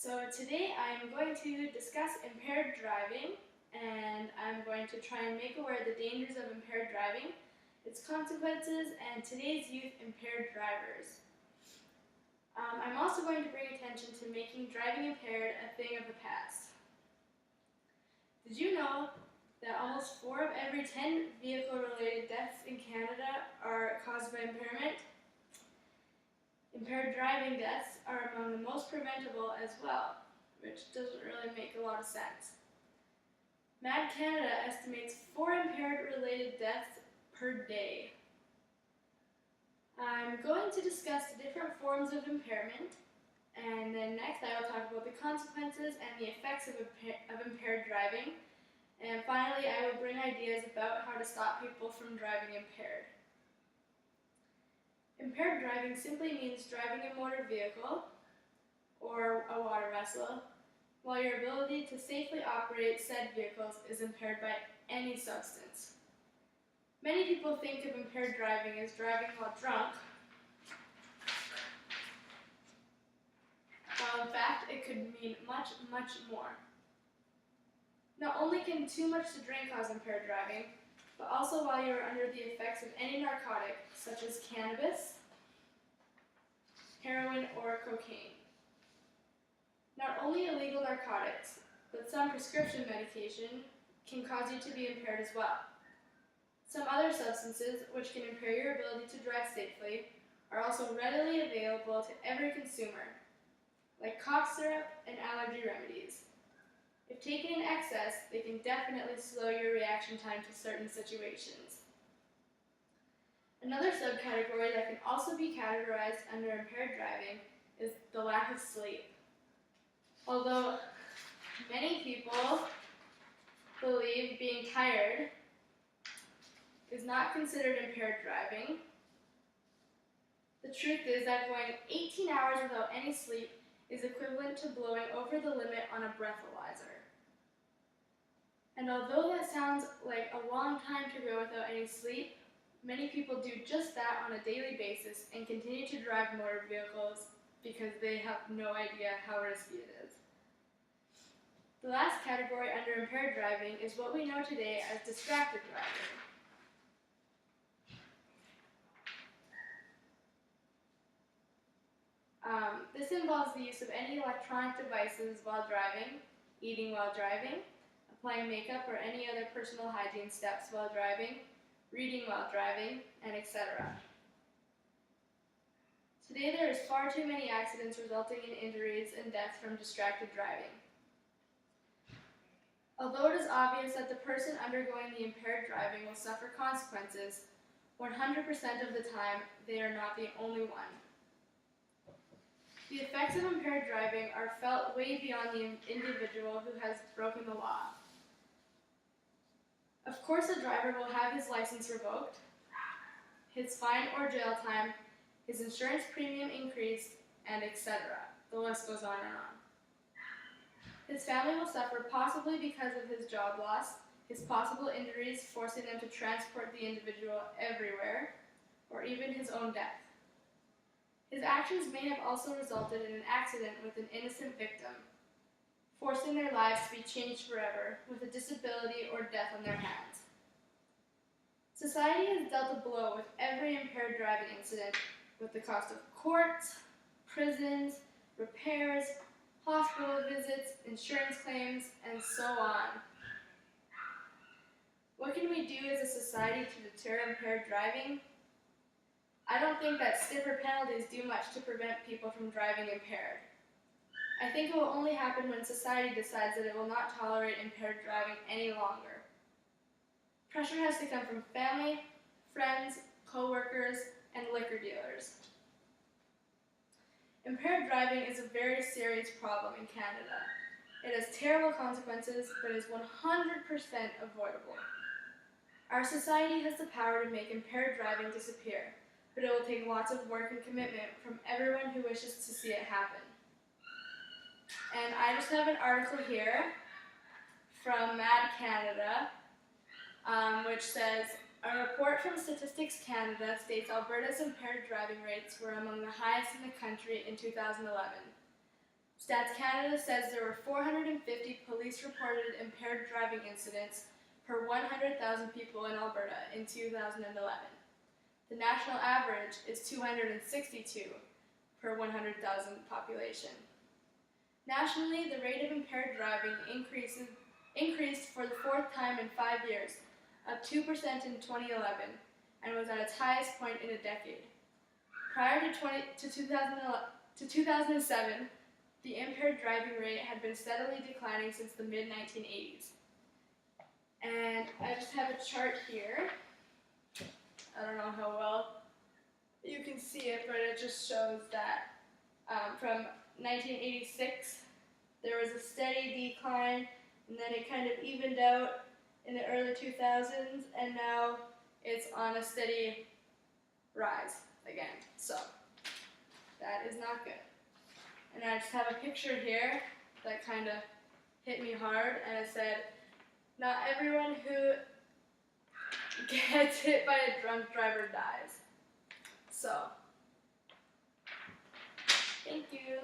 So today I'm going to discuss impaired driving, and I'm going to try and make aware of the dangers of impaired driving, its consequences, and today's youth impaired drivers. I'm also going to bring attention to making driving impaired a thing of the past. Did you know that almost 4 of every 10 vehicle-related deaths in Canada are caused by impairment? Impaired driving deaths are among the most preventable as well, which doesn't really make a lot of sense. Mad Canada estimates 4 impaired-related deaths per day. I'm going to discuss the different forms of impairment, and then next I will talk about the consequences and the effects of impaired driving, and finally I will bring ideas about how to stop people from driving impaired. Impaired driving simply means driving a motor vehicle or a water vessel while your ability to safely operate said vehicles is impaired by any substance. Many people think of impaired driving as driving while drunk, while in fact it could mean much, much more. Not only can too much to drink cause impaired driving, but also while you are under the effects of any narcotic, such as cannabis, heroin, or cocaine. Not only illegal narcotics, but some prescription medication can cause you to be impaired as well. Some other substances, which can impair your ability to drive safely, are also readily available to every consumer, like cough syrup and allergy remedies. If taken in excess, they can definitely slow your reaction time to certain situations. Another subcategory that can also be categorized under impaired driving is the lack of sleep. Although many people believe being tired is not considered impaired driving, the truth is that going 18 hours without any sleep is equivalent to blowing over the limit on a breathalyzer. And although that sounds like a long time to go without any sleep, many people do just that on a daily basis and continue to drive motor vehicles because they have no idea how risky it is. The last category under impaired driving is what we know today as distracted driving. This involves the use of any electronic devices while driving, eating while driving, applying makeup or any other personal hygiene steps while driving, reading while driving, and etc. Today there is far too many accidents resulting in injuries and deaths from distracted driving. Although it is obvious that the person undergoing the impaired driving will suffer consequences, 100% of the time they are not the only one. The effects of impaired driving are felt way beyond the individual who has broken the law. Of course, a driver will have his license revoked, his fine or jail time, his insurance premium increased, and etc. The list goes on and on. His family will suffer possibly because of his job loss, his possible injuries forcing them to transport the individual everywhere, or even his own death. His actions may have also resulted in an accident with an innocent victim, forcing their lives to be changed forever with a disability or death on their hands. Society has dealt a blow with every impaired driving incident with the cost of courts, prisons, repairs, hospital visits, insurance claims, and so on. What can we do as a society to deter impaired driving? I don't think that stiffer penalties do much to prevent people from driving impaired. I think it will only happen when society decides that it will not tolerate impaired driving any longer. Pressure has to come from family, friends, co-workers, and liquor dealers. Impaired driving is a very serious problem in Canada. It has terrible consequences, but is 100% avoidable. Our society has the power to make impaired driving disappear, but it will take lots of work and commitment from everyone who wishes to see it happen. And I just have an article here from Mad Canada, which says, a report from Statistics Canada states Alberta's impaired driving rates were among the highest in the country in 2011. Stats Canada says there were 450 police-reported impaired driving incidents per 100,000 people in Alberta in 2011. The national average is 262 per 100,000 population. Nationally, the rate of impaired driving increased for the fourth time in 5 years, up 2% in 2011, and was at its highest point in a decade. Prior to 2007, the impaired driving rate had been steadily declining since the mid-1980s. And I just have a chart here. I don't know how well you can see it, but it just shows that from 1986, there was a steady decline, and then it kind of evened out in the early 2000s, and now it's on a steady rise again. So that is not good. And I just have a picture here that kind of hit me hard, and it said, not everyone who gets hit by a drunk driver dies. So, thank you.